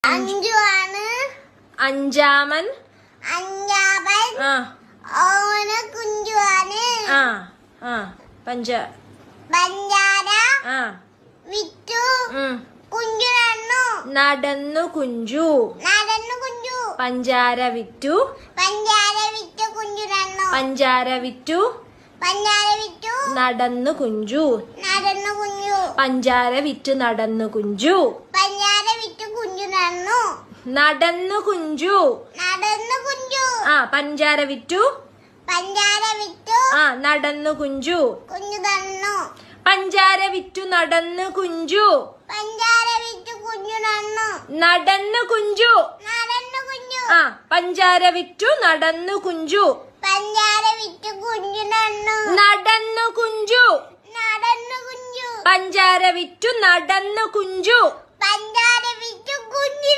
അഞ്ചുമാണ്. അഞ്ചാമൻ. അഞ്ചാമൻ. ഓന് കുഞ്ചുവാണ്. പഞ്ചാര വിറ്റു കുഞ്ചു നടന്നു. നടന്നു കുഞ്ചു. പഞ്ചാര വിറ്റു. കുഞ്ചു നടന്നു. പഞ്ചാര വിറ്റു നടന്നു കുഞ്ചു. പഞ്ചാര വിറ്റു നടന്നു കുഞ്ചു. കുഞ്ചു നടന്നു. നടന്നു കുഞ്ചു. പഞ്ചാര വിറ്റു നടന്നു കുഞ്ചു. കുഞ്ഞു നടന്നു. പഞ്ചാര വിറ്റു നടന്നു കുഞ്ചു. കുഞ്ഞു നടന്നു. നടന്നു കുഞ്ചു. പഞ്ചാര വിറ്റു നടന്നു കുഞ്ചു. കുഞ്ഞു നടന്നു. നടന്നു കുഞ്ചു. പഞ്ചാര വിറ്റു നടന്നു കുഞ്ചു.